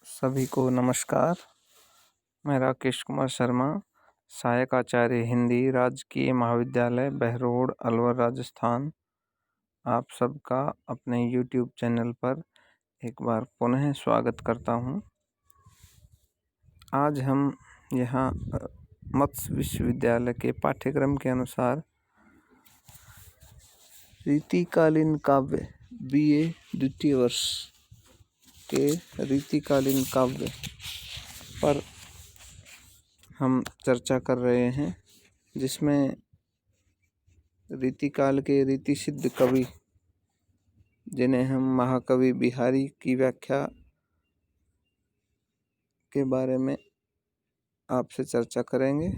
सभी को नमस्कार। मैं राकेश कुमार शर्मा, सहायक आचार्य हिंदी, राजकीय महाविद्यालय बहरोड, अलवर, राजस्थान। आप सबका अपने YouTube चैनल पर एक बार पुनः स्वागत करता हूं। आज हम यहाँ मत्स्य विश्वविद्यालय के पाठ्यक्रम के अनुसार रीतिकालीन काव्य BA द्वितीय वर्ष के रीतिकालीन काव्य पर हम चर्चा कर रहे हैं, जिसमें रीतिकाल के रीति सिद्ध कवि, जिन्हें हम महाकवि बिहारी की व्याख्या के बारे में आपसे चर्चा करेंगे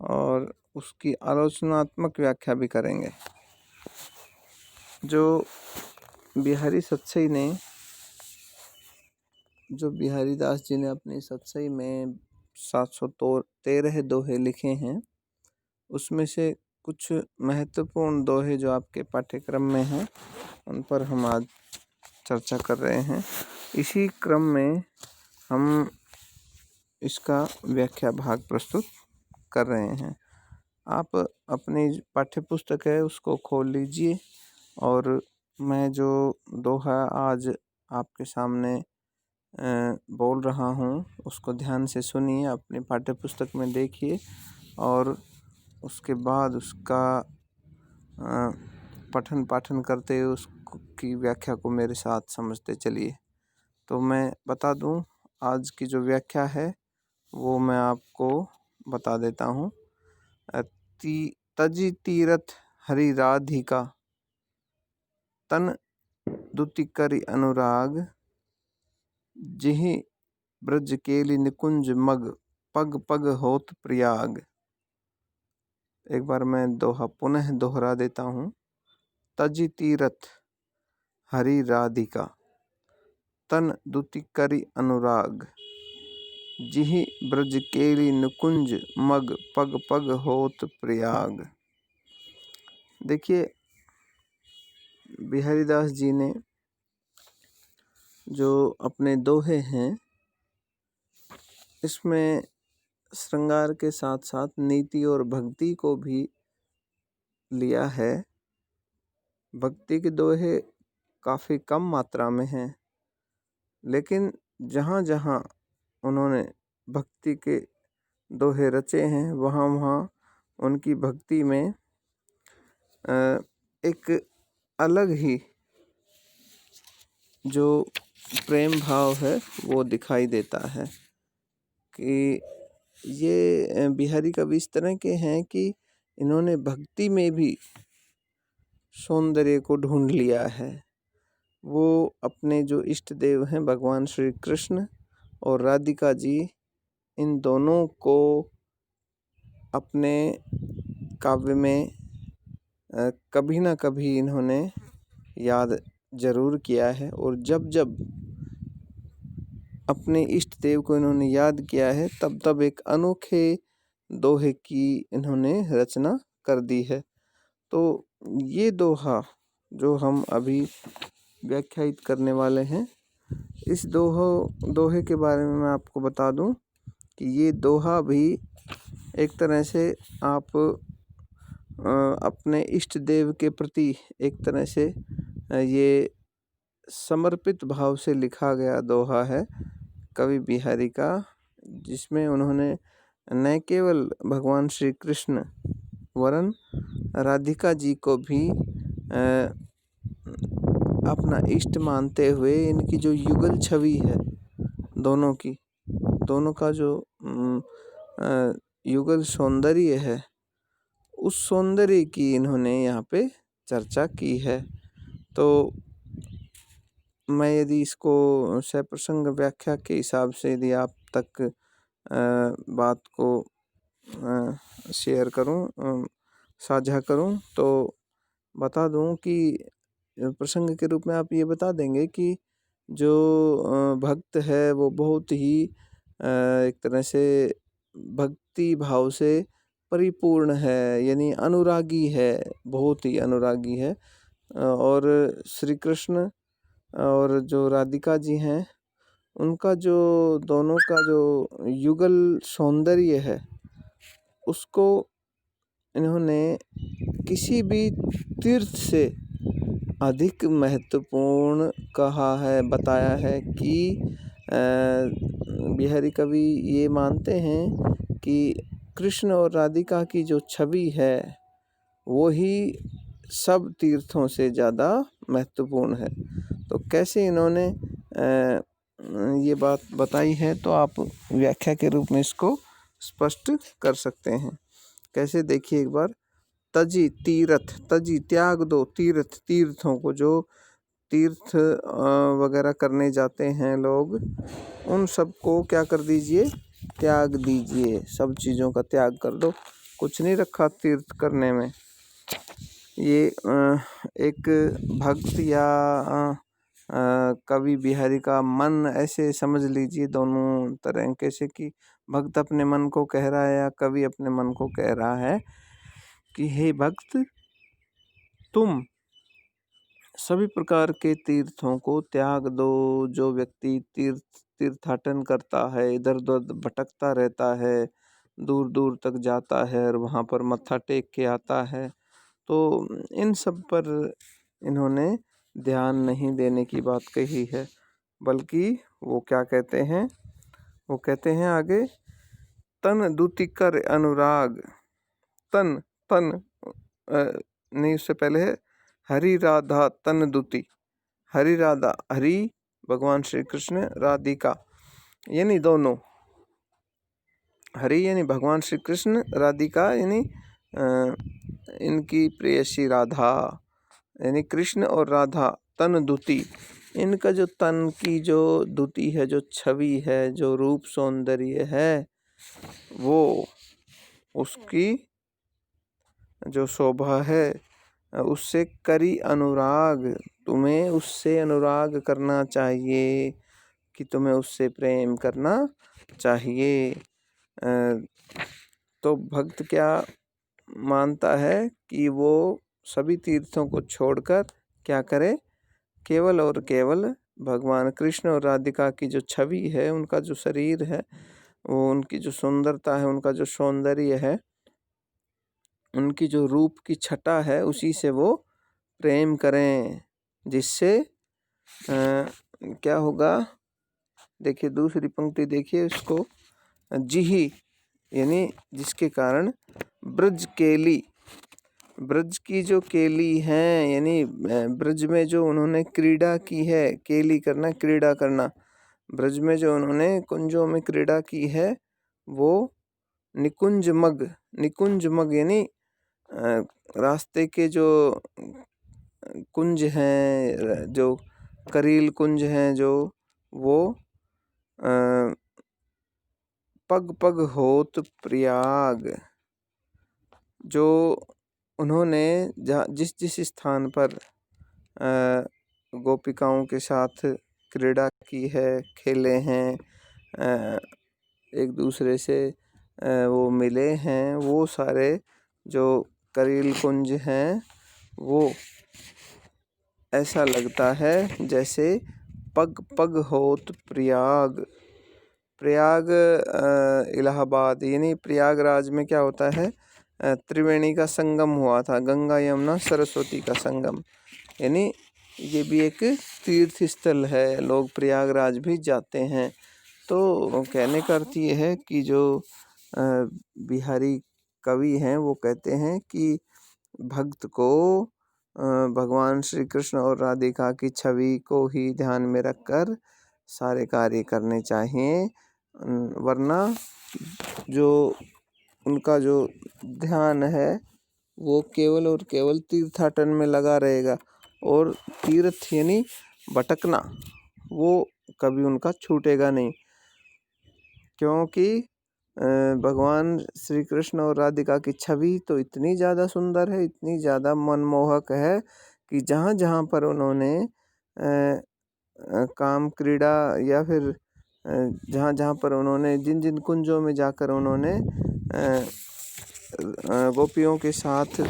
और उसकी आलोचनात्मक व्याख्या भी करेंगे। जो बिहारी दास जी ने अपनी सतसई में 713 दोहे लिखे हैं, उसमें से कुछ महत्वपूर्ण दोहे जो आपके पाठ्यक्रम में हैं, उन पर हम आज चर्चा कर रहे हैं। इसी क्रम में हम इसका व्याख्या भाग प्रस्तुत कर रहे हैं। आप अपनी पाठ्यपुस्तक है उसको खोल लीजिए और मैं जो दोहा आज आपके सामने बोल रहा हूँ उसको ध्यान से सुनिए, अपनी पाठ्यपुस्तक में देखिए और उसके बाद उसका पठन पाठन करते हुए उसकी व्याख्या को मेरे साथ समझते चलिए। तो मैं बता दूं, आज की जो व्याख्या है वो मैं आपको बता देता हूँ। तजी तीरथ हरि राधिका, तन दुति करि अनुराग, जिहि ब्रज केलि निकुंज मग, पग पग होत प्रयाग। एक बार मैं दोहा पुनः दोहरा देता हूँ। तजि तीरथ हरि राधिका, तन दुति करि अनुराग, जिहि ब्रज केलि निकुंज मग, पग पग होत प्रयाग। देखिए, बिहारी दास जी ने जो अपने दोहे हैं, इसमें श्रृंगार के साथ साथ नीति और भक्ति को भी लिया है। भक्ति के दोहे काफ़ी कम मात्रा में हैं, लेकिन जहाँ जहाँ उन्होंने भक्ति के दोहे रचे हैं, वहाँ वहाँ उनकी भक्ति में एक अलग ही जो प्रेम भाव है वो दिखाई देता है कि ये बिहारी कवि इस तरह के हैं कि इन्होंने भक्ति में भी सौंदर्य को ढूंढ लिया है। वो अपने जो इष्ट देव हैं भगवान श्री कृष्ण और राधिका जी, इन दोनों को अपने काव्य में कभी ना कभी इन्होंने याद जरूर किया है और जब जब अपने इष्ट देव को इन्होंने याद किया है तब तब एक अनोखे दोहे की इन्होंने रचना कर दी है। तो ये दोहा जो हम अभी व्याख्यायित करने वाले हैं, इस दोहे के बारे में मैं आपको बता दूं कि ये दोहा भी एक तरह से आप अपने इष्ट देव के प्रति एक तरह से ये समर्पित भाव से लिखा गया दोहा है कवि बिहारी का, जिसमें उन्होंने न केवल भगवान श्री कृष्ण वरन राधिका जी को भी अपना इष्ट मानते हुए इनकी जो युगल छवि है, दोनों का जो युगल सौंदर्य है, उस सौंदर्य की इन्होंने यहाँ पे चर्चा की है। तो मैं यदि इसको सप्रसंग व्याख्या के हिसाब से यदि आप तक बात को शेयर करूं, साझा करूं, तो बता दूं कि प्रसंग के रूप में आप ये बता देंगे कि जो भक्त है वो बहुत ही एक तरह से भक्ति भाव से परिपूर्ण है, यानी अनुरागी है, बहुत ही अनुरागी है। और श्री कृष्ण और जो राधिका जी हैं उनका जो दोनों का जो युगल सौंदर्य है उसको इन्होंने किसी भी तीर्थ से अधिक महत्वपूर्ण कहा है, बताया है कि बिहारी कवि ये मानते हैं कि कृष्ण और राधिका की जो छवि है वो ही सब तीर्थों से ज़्यादा महत्वपूर्ण है। तो कैसे इन्होंने ये बात बताई है, तो आप व्याख्या के रूप में इसको स्पष्ट कर सकते हैं। कैसे, देखिए एक बार। तजी तीर्थ, तजी त्याग दो, तीर्थ तीर्थों को, जो तीर्थ वगैरह करने जाते हैं लोग, उन सबको क्या कर दीजिए, त्याग दीजिए। सब चीज़ों का त्याग कर दो, कुछ नहीं रखा तीर्थ करने में। ये एक भक्त या कवि बिहारी का मन, ऐसे समझ लीजिए दोनों तरीके से, कि भक्त अपने मन को कह रहा है या कवि अपने मन को कह रहा है कि हे भक्त, तुम सभी प्रकार के तीर्थों को त्याग दो। जो व्यक्ति तीर्थाटन करता है, इधर उधर भटकता रहता है, दूर दूर तक जाता है और वहाँ पर मत्था टेक के आता है, तो इन सब पर इन्होंने ध्यान नहीं देने की बात कही है। बल्कि वो क्या कहते हैं, वो कहते हैं आगे, तन दुति कर अनुराग, तन तन नहीं, उससे पहले है हरि राधा तन दुति। हरि राधा, हरि भगवान श्री कृष्ण, राधिका यानी दोनों, हरि यानी भगवान श्री कृष्ण, राधिका यानी इनकी प्रेयसी राधा, यानी कृष्ण और राधा। तन दुति, इनका जो तन की जो दुति है, जो छवि है, जो रूप सौंदर्य है, वो उसकी जो शोभा है, उससे करी अनुराग, तुम्हें उससे अनुराग करना चाहिए, कि तुम्हें उससे प्रेम करना चाहिए। तो भक्त क्या मानता है कि वो सभी तीर्थों को छोड़कर क्या करे, केवल और केवल भगवान कृष्ण और राधिका की जो छवि है, उनका जो शरीर है, वो उनकी जो सुंदरता है, उनका जो सौंदर्य है, उनकी जो रूप की छटा है, उसी से वो प्रेम करें। जिससे क्या होगा, देखिए दूसरी पंक्ति देखिए उसको, जिही यानी जिसके कारण, ब्रज केली, ब्रज की जो केली हैं, यानी ब्रज में जो उन्होंने क्रीड़ा की है, केली करना क्रीड़ा करना, ब्रज में जो उन्होंने कुंजों में क्रीड़ा की है, वो निकुंज मग, निकुंज मग यानी रास्ते के जो कुंज हैं, जो करील कुंज हैं, जो वो पग पग होत प्रयाग, जो उन्होंने जिस जिस स्थान पर गोपिकाओं के साथ क्रीड़ा की है, खेले हैं, एक दूसरे से वो मिले हैं, वो सारे जो करील कुंज हैं, वो ऐसा लगता है जैसे पग पग होत प्रयाग। प्रयाग इलाहाबाद, यानी प्रयागराज में क्या होता है, त्रिवेणी का संगम हुआ था, गंगा यमुना सरस्वती का संगम, यानी ये भी एक तीर्थ स्थल है, लोग प्रयागराज भी जाते हैं। तो कहने का अर्थ ये है कि जो बिहारी कवि हैं, वो कहते हैं कि भक्त को भगवान श्री कृष्ण और राधिका की छवि को ही ध्यान में रखकर सारे कार्य करने चाहिए, वरना जो उनका जो ध्यान है वो केवल और केवल तीर्थाटन में लगा रहेगा, और तीर्थ यानी भटकना, वो कभी उनका छूटेगा नहीं। क्योंकि भगवान श्री कृष्ण और राधिका की छवि तो इतनी ज़्यादा सुंदर है, इतनी ज़्यादा मनमोहक है, कि जहाँ जहाँ पर उन्होंने काम क्रीड़ा, या फिर जहाँ जहाँ पर उन्होंने जिन जिन कुंजों में जाकर उन्होंने गोपियों के साथ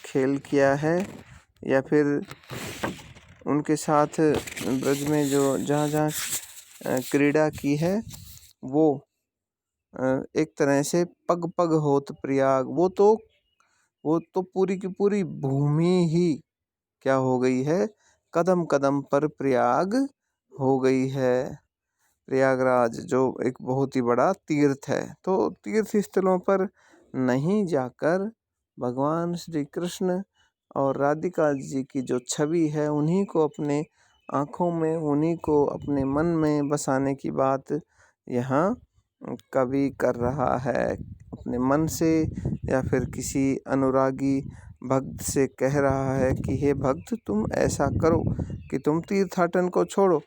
खेल किया है, या फिर उनके साथ ब्रज में जो जहाँ जहाँ क्रीड़ा की है वो एक तरह से पग पग होत प्रयाग, वो तो पूरी की पूरी भूमि ही क्या हो गई है, कदम कदम पर प्रयाग हो गई है। प्रयागराज जो एक बहुत ही बड़ा तीर्थ है, तो तीर्थ स्थलों पर नहीं जाकर भगवान श्री कृष्ण और राधिका जी की जो छवि है उन्हीं को अपने आँखों में, उन्हीं को अपने मन में बसाने की बात यहाँ कवि कर रहा है। अपने मन से या फिर किसी अनुरागी भक्त से कह रहा है कि हे भक्त, तुम ऐसा करो कि तुम तीर्थाटन को छोड़ो।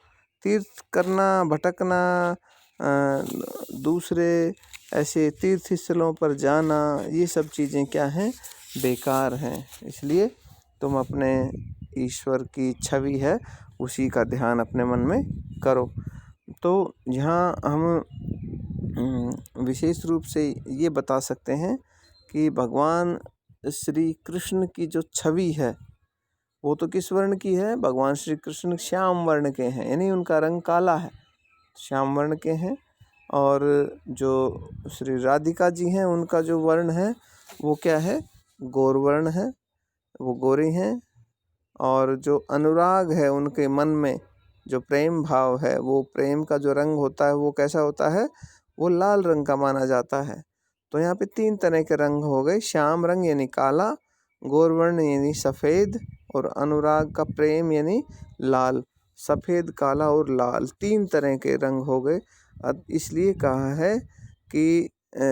तीर्थ करना, भटकना, दूसरे ऐसे तीर्थ स्थलों पर जाना, ये सब चीज़ें क्या हैं, बेकार हैं। इसलिए तुम अपने ईश्वर की छवि है उसी का ध्यान अपने मन में करो। तो यहाँ हम विशेष रूप से ये बता सकते हैं कि भगवान श्री कृष्ण की जो छवि है वो तो किस वर्ण की है, भगवान श्री कृष्ण श्याम वर्ण के हैं, यानी उनका रंग काला है, श्याम वर्ण के हैं। और जो श्री राधिका जी हैं उनका जो वर्ण है वो क्या है, गौर वर्ण है, वो गोरी हैं। और जो अनुराग है उनके मन में, जो प्रेम भाव है, वो प्रेम का जो रंग होता है वो कैसा होता है, वो लाल रंग का माना जाता है। तो यहाँ पे 3 तरह के रंग हो गए, श्याम रंग यानी काला, गौरवर्ण यानी सफ़ेद, और अनुराग का प्रेम यानी लाल। सफ़ेद, काला और लाल 3 तरह के रंग हो गए। अब इसलिए कहा है कि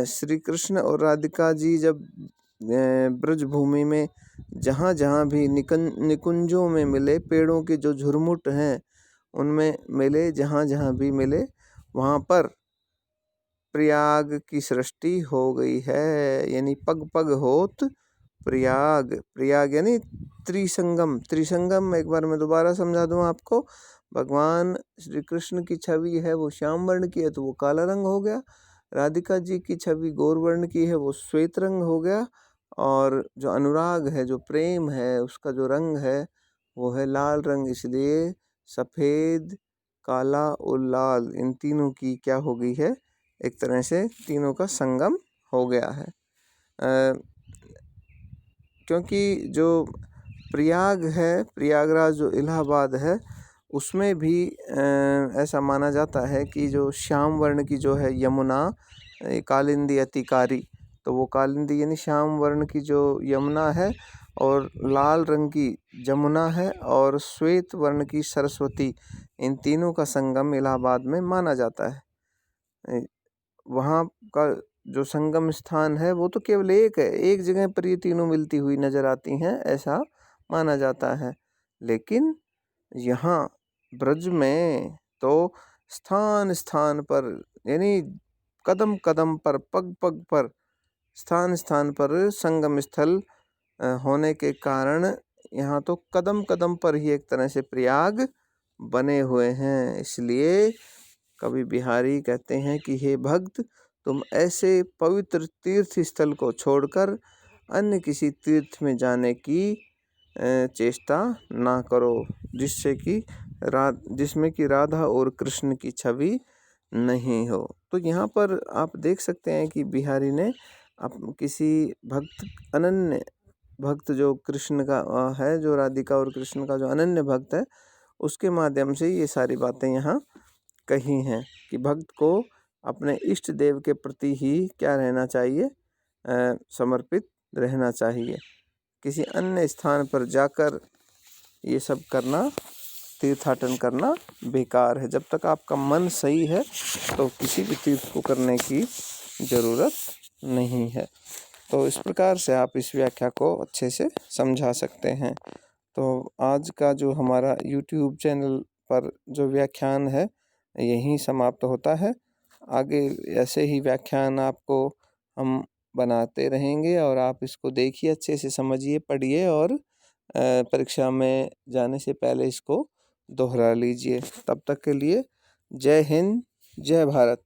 श्री कृष्ण और राधिका जी जब ब्रज भूमि में जहाँ जहाँ भी निकुंजों में मिले, पेड़ों के जो झुरमुट हैं उनमें मिले, जहाँ जहाँ भी मिले वहाँ पर प्रयाग की सृष्टि हो गई है, यानी पग पग होत प्रयाग। प्रयाग यानी त्रिसंगम। त्रिसंगम एक बार मैं दोबारा समझा दूं आपको। भगवान श्री कृष्ण की छवि है वो श्याम वर्ण की है तो वो काला रंग हो गया। राधिका जी की छवि गौर वर्ण की है, वो श्वेत रंग हो गया। और जो अनुराग है, जो प्रेम है, उसका जो रंग है वो है लाल रंग। इसलिए सफ़ेद, काला और लाल, इन तीनों की क्या हो गई है, एक तरह से तीनों का संगम हो गया है। क्योंकि जो प्रयाग है, प्रयागराज जो इलाहाबाद है, उसमें भी ऐसा माना जाता है कि जो श्याम वर्ण की जो है यमुना, कालिंदी अतिकारी, तो वो कालिंदी यानी श्याम वर्ण की जो यमुना है, और लाल रंग की जमुना है, और श्वेत वर्ण की सरस्वती, इन तीनों का संगम इलाहाबाद में माना जाता है। वहाँ का जो संगम स्थान है वो तो केवल एक है, एक जगह पर ये तीनों मिलती हुई नजर आती हैं, ऐसा माना जाता है। लेकिन यहाँ ब्रज में तो स्थान स्थान पर, यानी कदम कदम पर, पग पग पर, स्थान स्थान पर संगम स्थल होने के कारण यहाँ तो कदम कदम पर ही एक तरह से प्रयाग बने हुए हैं। इसलिए कवि बिहारी कहते हैं कि हे भक्त, तुम ऐसे पवित्र तीर्थ स्थल को छोड़कर अन्य किसी तीर्थ में जाने की चेष्टा ना करो, जिसमें कि राधा और कृष्ण की छवि नहीं हो। तो यहाँ पर आप देख सकते हैं कि बिहारी ने किसी भक्त, अनन्य भक्त जो कृष्ण का है, जो राधिका और कृष्ण का जो अनन्य भक्त है, उसके माध्यम से ये सारी बातें यहाँ कही हैं कि भक्त को अपने इष्ट देव के प्रति ही क्या रहना चाहिए, समर्पित रहना चाहिए। किसी अन्य स्थान पर जाकर ये सब करना, तीर्थाटन करना बेकार है। जब तक आपका मन सही है तो किसी भी तीर्थ को करने की ज़रूरत नहीं है। तो इस प्रकार से आप इस व्याख्या को अच्छे से समझा सकते हैं। तो आज का जो हमारा YouTube चैनल पर जो व्याख्यान है यहीं समाप्त होता है। आगे ऐसे ही व्याख्यान आपको हम बनाते रहेंगे और आप इसको देखिए, अच्छे से समझिए, पढ़िए और परीक्षा में जाने से पहले इसको दोहरा लीजिए। तब तक के लिए जय हिंद, जय भारत।